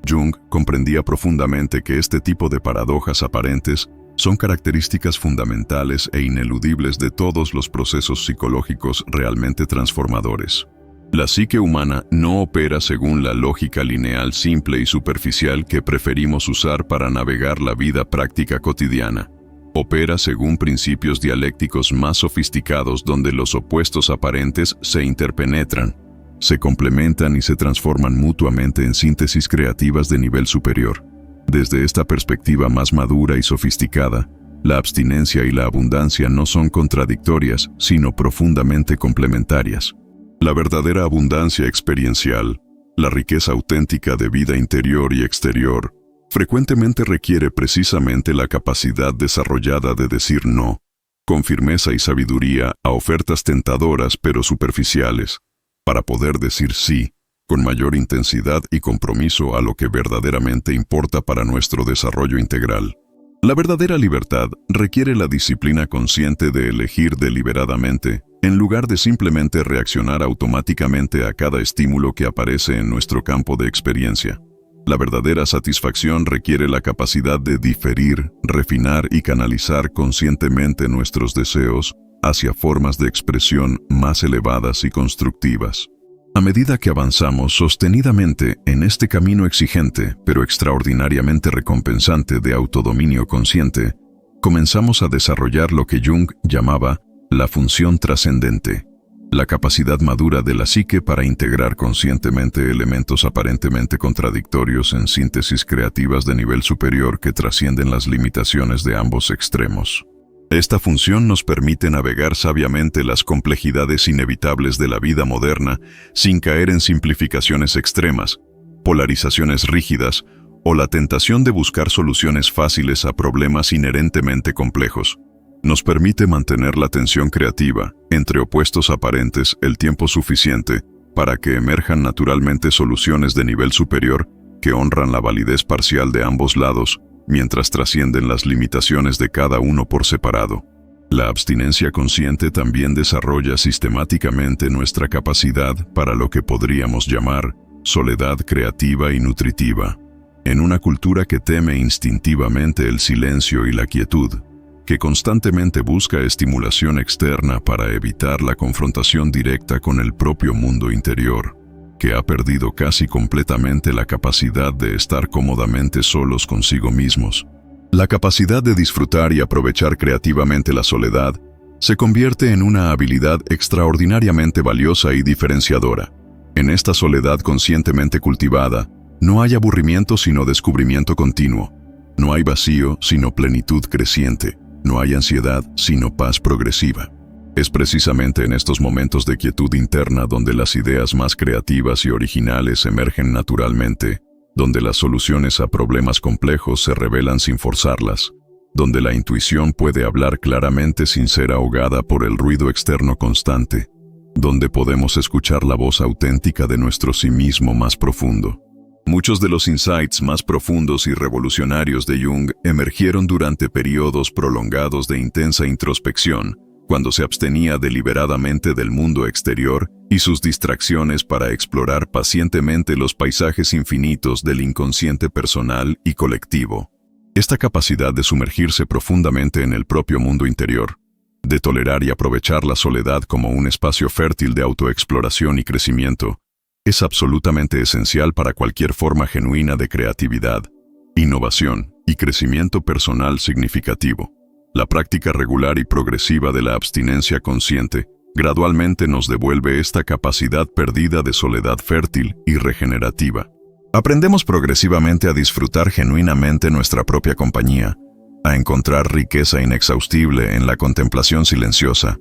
Jung comprendía profundamente que este tipo de paradojas aparentes son características fundamentales e ineludibles de todos los procesos psicológicos realmente transformadores. La psique humana no opera según la lógica lineal simple y superficial que preferimos usar para navegar la vida práctica cotidiana. Opera según principios dialécticos más sofisticados donde los opuestos aparentes se interpenetran, se complementan y se transforman mutuamente en síntesis creativas de nivel superior. Desde esta perspectiva más madura y sofisticada, la abstinencia y la abundancia no son contradictorias, sino profundamente complementarias. La verdadera abundancia experiencial, la riqueza auténtica de vida interior y exterior, frecuentemente requiere precisamente la capacidad desarrollada de decir no, con firmeza y sabiduría a ofertas tentadoras pero superficiales, para poder decir sí, con mayor intensidad y compromiso a lo que verdaderamente importa para nuestro desarrollo integral. La verdadera libertad requiere la disciplina consciente de elegir deliberadamente, en lugar de simplemente reaccionar automáticamente a cada estímulo que aparece en nuestro campo de experiencia. La verdadera satisfacción requiere la capacidad de diferir, refinar y canalizar conscientemente nuestros deseos hacia formas de expresión más elevadas y constructivas. A medida que avanzamos sostenidamente en este camino exigente, pero extraordinariamente recompensante de autodominio consciente, comenzamos a desarrollar lo que Jung llamaba la función trascendente, la capacidad madura de la psique para integrar conscientemente elementos aparentemente contradictorios en síntesis creativas de nivel superior que trascienden las limitaciones de ambos extremos. Esta función nos permite navegar sabiamente las complejidades inevitables de la vida moderna sin caer en simplificaciones extremas, polarizaciones rígidas o la tentación de buscar soluciones fáciles a problemas inherentemente complejos. Nos permite mantener la tensión creativa entre opuestos aparentes el tiempo suficiente para que emerjan naturalmente soluciones de nivel superior que honran la validez parcial de ambos lados, mientras trascienden las limitaciones de cada uno por separado. La abstinencia consciente también desarrolla sistemáticamente nuestra capacidad para lo que podríamos llamar soledad creativa y nutritiva. En una cultura que teme instintivamente el silencio y la quietud, que constantemente busca estimulación externa para evitar la confrontación directa con el propio mundo interior, que ha perdido casi completamente la capacidad de estar cómodamente solos consigo mismos. La capacidad de disfrutar y aprovechar creativamente la soledad se convierte en una habilidad extraordinariamente valiosa y diferenciadora. En esta soledad conscientemente cultivada, no hay aburrimiento sino descubrimiento continuo, no hay vacío sino plenitud creciente, no hay ansiedad sino paz progresiva. Es precisamente en estos momentos de quietud interna donde las ideas más creativas y originales emergen naturalmente, donde las soluciones a problemas complejos se revelan sin forzarlas, donde la intuición puede hablar claramente sin ser ahogada por el ruido externo constante, donde podemos escuchar la voz auténtica de nuestro sí mismo más profundo. Muchos de los insights más profundos y revolucionarios de Jung emergieron durante periodos prolongados de intensa introspección, cuando se abstenía deliberadamente del mundo exterior y sus distracciones para explorar pacientemente los paisajes infinitos del inconsciente personal y colectivo. Esta capacidad de sumergirse profundamente en el propio mundo interior, de tolerar y aprovechar la soledad como un espacio fértil de autoexploración y crecimiento, es absolutamente esencial para cualquier forma genuina de creatividad, innovación y crecimiento personal significativo. La práctica regular y progresiva de la abstinencia consciente gradualmente nos devuelve esta capacidad perdida de soledad fértil y regenerativa. Aprendemos progresivamente a disfrutar genuinamente nuestra propia compañía, a encontrar riqueza inexhaustible en la contemplación silenciosa,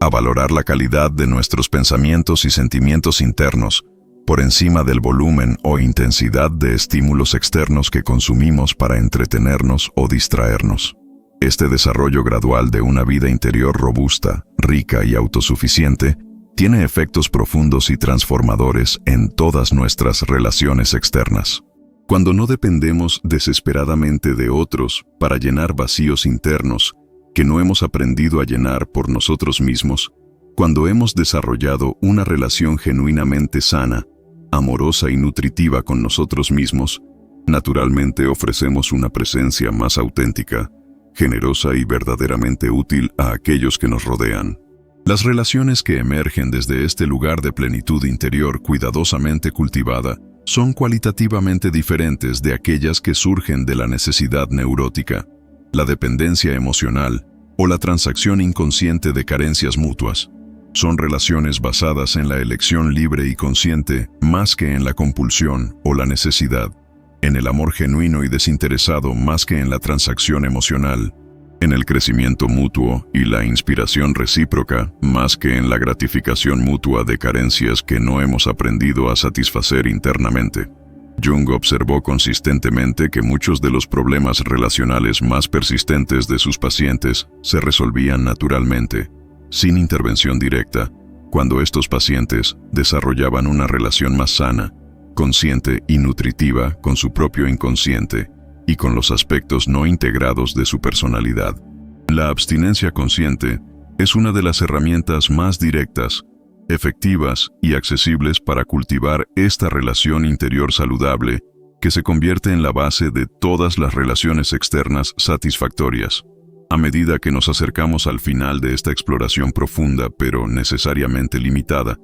a valorar la calidad de nuestros pensamientos y sentimientos internos, por encima del volumen o intensidad de estímulos externos que consumimos para entretenernos o distraernos. Este desarrollo gradual de una vida interior robusta, rica y autosuficiente tiene efectos profundos y transformadores en todas nuestras relaciones externas. Cuando no dependemos desesperadamente de otros para llenar vacíos internos que no hemos aprendido a llenar por nosotros mismos, cuando hemos desarrollado una relación genuinamente sana, amorosa y nutritiva con nosotros mismos, naturalmente ofrecemos una presencia más auténtica, generosa y verdaderamente útil a aquellos que nos rodean. Las relaciones que emergen desde este lugar de plenitud interior cuidadosamente cultivada son cualitativamente diferentes de aquellas que surgen de la necesidad neurótica, la dependencia emocional o la transacción inconsciente de carencias mutuas. Son relaciones basadas en la elección libre y consciente más que en la compulsión o la necesidad, en el amor genuino y desinteresado más que en la transacción emocional, en el crecimiento mutuo y la inspiración recíproca más que en la gratificación mutua de carencias que no hemos aprendido a satisfacer internamente. Jung observó consistentemente que muchos de los problemas relacionales más persistentes de sus pacientes se resolvían naturalmente, sin intervención directa, cuando estos pacientes desarrollaban una relación más sana, consciente y nutritiva con su propio inconsciente y con los aspectos no integrados de su personalidad. La abstinencia consciente es una de las herramientas más directas, efectivas y accesibles para cultivar esta relación interior saludable que se convierte en la base de todas las relaciones externas satisfactorias. A medida que nos acercamos al final de esta exploración profunda pero necesariamente limitada,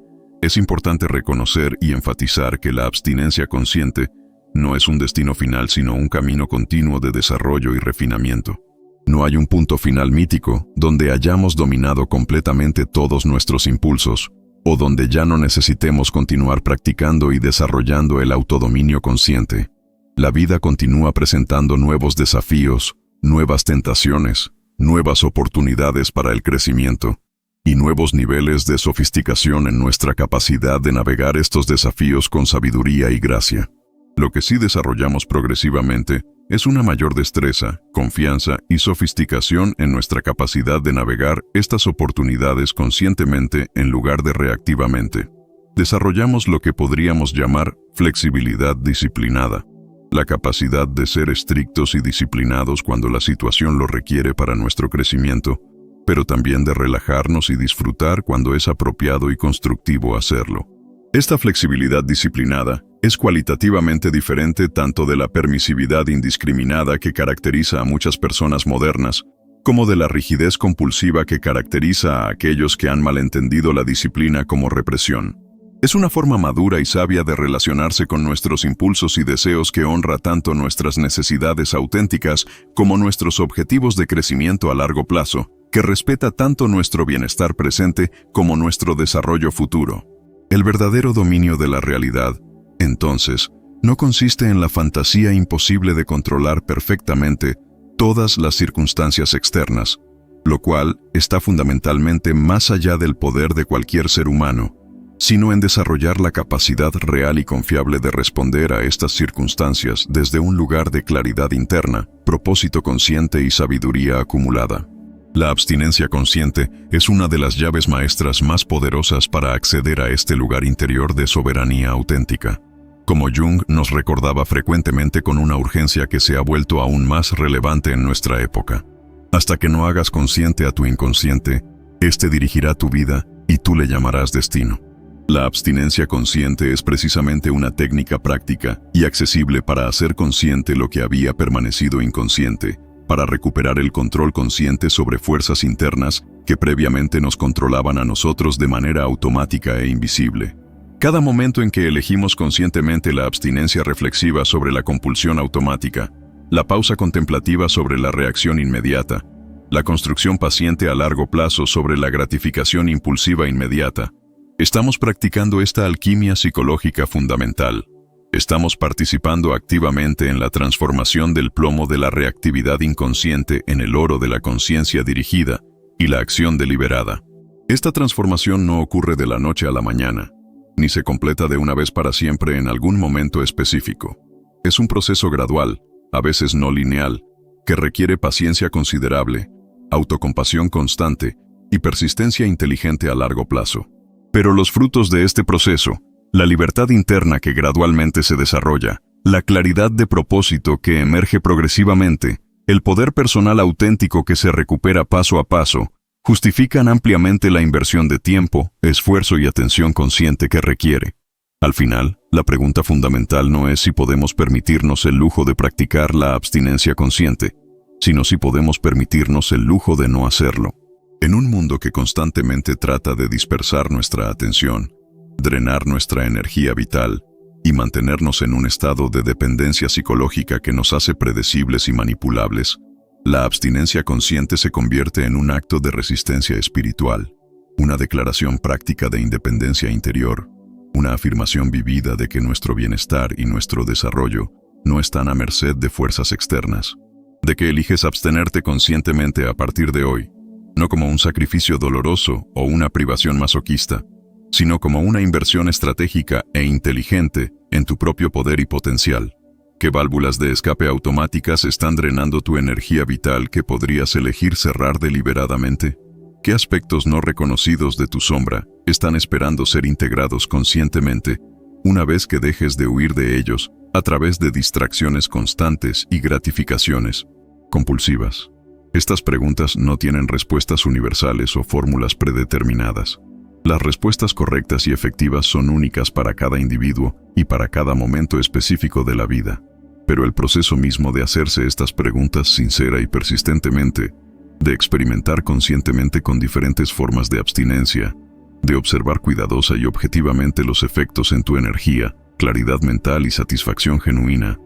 es importante reconocer y enfatizar que la abstinencia consciente no es un destino final sino un camino continuo de desarrollo y refinamiento. No hay un punto final mítico donde hayamos dominado completamente todos nuestros impulsos, o donde ya no necesitemos continuar practicando y desarrollando el autodominio consciente. La vida continúa presentando nuevos desafíos, nuevas tentaciones, nuevas oportunidades para el crecimiento, y nuevos niveles de sofisticación en nuestra capacidad de navegar estos desafíos con sabiduría y gracia. Lo que sí desarrollamos progresivamente es una mayor destreza, confianza y sofisticación en nuestra capacidad de navegar estas oportunidades conscientemente en lugar de reactivamente. Desarrollamos lo que podríamos llamar flexibilidad disciplinada, la capacidad de ser estrictos y disciplinados cuando la situación lo requiere para nuestro crecimiento, pero también de relajarnos y disfrutar cuando es apropiado y constructivo hacerlo. Esta flexibilidad disciplinada es cualitativamente diferente tanto de la permisividad indiscriminada que caracteriza a muchas personas modernas, como de la rigidez compulsiva que caracteriza a aquellos que han malentendido la disciplina como represión. Es una forma madura y sabia de relacionarse con nuestros impulsos y deseos que honra tanto nuestras necesidades auténticas como nuestros objetivos de crecimiento a largo plazo, que respeta tanto nuestro bienestar presente como nuestro desarrollo futuro. El verdadero dominio de la realidad, entonces, no consiste en la fantasía imposible de controlar perfectamente todas las circunstancias externas, lo cual está fundamentalmente más allá del poder de cualquier ser humano, sino en desarrollar la capacidad real y confiable de responder a estas circunstancias desde un lugar de claridad interna, propósito consciente y sabiduría acumulada. La abstinencia consciente es una de las llaves maestras más poderosas para acceder a este lugar interior de soberanía auténtica. Como Jung nos recordaba frecuentemente con una urgencia que se ha vuelto aún más relevante en nuestra época. Hasta que no hagas consciente a tu inconsciente, éste dirigirá tu vida y tú le llamarás destino. La abstinencia consciente es precisamente una técnica práctica y accesible para hacer consciente lo que había permanecido inconsciente, para recuperar el control consciente sobre fuerzas internas que previamente nos controlaban a nosotros de manera automática e invisible. Cada momento en que elegimos conscientemente la abstinencia reflexiva sobre la compulsión automática, la pausa contemplativa sobre la reacción inmediata, la construcción paciente a largo plazo sobre la gratificación impulsiva inmediata, estamos practicando esta alquimia psicológica fundamental. Estamos participando activamente en la transformación del plomo de la reactividad inconsciente en el oro de la conciencia dirigida y la acción deliberada. Esta transformación no ocurre de la noche a la mañana, ni se completa de una vez para siempre en algún momento específico. Es un proceso gradual, a veces no lineal, que requiere paciencia considerable, autocompasión constante y persistencia inteligente a largo plazo. Pero los frutos de este proceso, la libertad interna que gradualmente se desarrolla, la claridad de propósito que emerge progresivamente, el poder personal auténtico que se recupera paso a paso, justifican ampliamente la inversión de tiempo, esfuerzo y atención consciente que requiere. Al final, la pregunta fundamental no es si podemos permitirnos el lujo de practicar la abstinencia consciente, sino si podemos permitirnos el lujo de no hacerlo. En un mundo que constantemente trata de dispersar nuestra atención, drenar nuestra energía vital y mantenernos en un estado de dependencia psicológica que nos hace predecibles y manipulables, la abstinencia consciente se convierte en un acto de resistencia espiritual, una declaración práctica de independencia interior, una afirmación vivida de que nuestro bienestar y nuestro desarrollo no están a merced de fuerzas externas, de que eliges abstenerte conscientemente a partir de hoy, no como un sacrificio doloroso o una privación masoquista, sino como una inversión estratégica e inteligente en tu propio poder y potencial. ¿Qué válvulas de escape automáticas están drenando tu energía vital que podrías elegir cerrar deliberadamente? ¿Qué aspectos no reconocidos de tu sombra están esperando ser integrados conscientemente una vez que dejes de huir de ellos a través de distracciones constantes y gratificaciones compulsivas? Estas preguntas no tienen respuestas universales o fórmulas predeterminadas. Las respuestas correctas y efectivas son únicas para cada individuo y para cada momento específico de la vida. Pero el proceso mismo de hacerse estas preguntas sincera y persistentemente, de experimentar conscientemente con diferentes formas de abstinencia, de observar cuidadosa y objetivamente los efectos en tu energía, claridad mental y satisfacción genuina.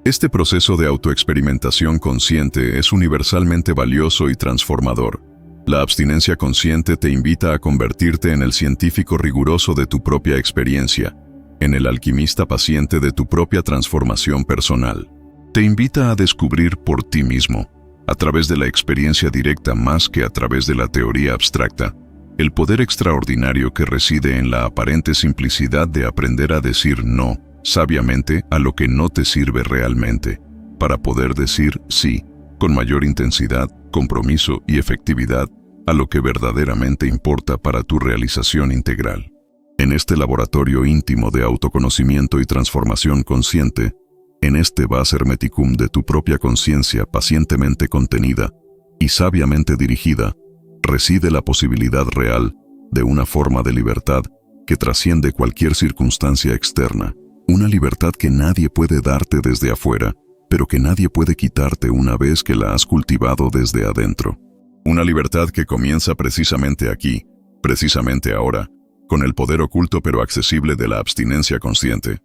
Este proceso de autoexperimentación consciente es universalmente valioso y transformador. La abstinencia consciente te invita a convertirte en el científico riguroso de tu propia experiencia, en el alquimista paciente de tu propia transformación personal. Te invita a descubrir por ti mismo, a través de la experiencia directa más que a través de la teoría abstracta, el poder extraordinario que reside en la aparente simplicidad de aprender a decir no, sabiamente, a lo que no te sirve realmente, para poder decir sí, con mayor intensidad, compromiso y efectividad, a lo que verdaderamente importa para tu realización integral. En este laboratorio íntimo de autoconocimiento y transformación consciente, en este vas hermeticum de tu propia conciencia pacientemente contenida y sabiamente dirigida, reside la posibilidad real de una forma de libertad que trasciende cualquier circunstancia externa, una libertad que nadie puede darte desde afuera, pero que nadie puede quitarte una vez que la has cultivado desde adentro. Una libertad que comienza precisamente aquí, precisamente ahora, con el poder oculto pero accesible de la abstinencia consciente.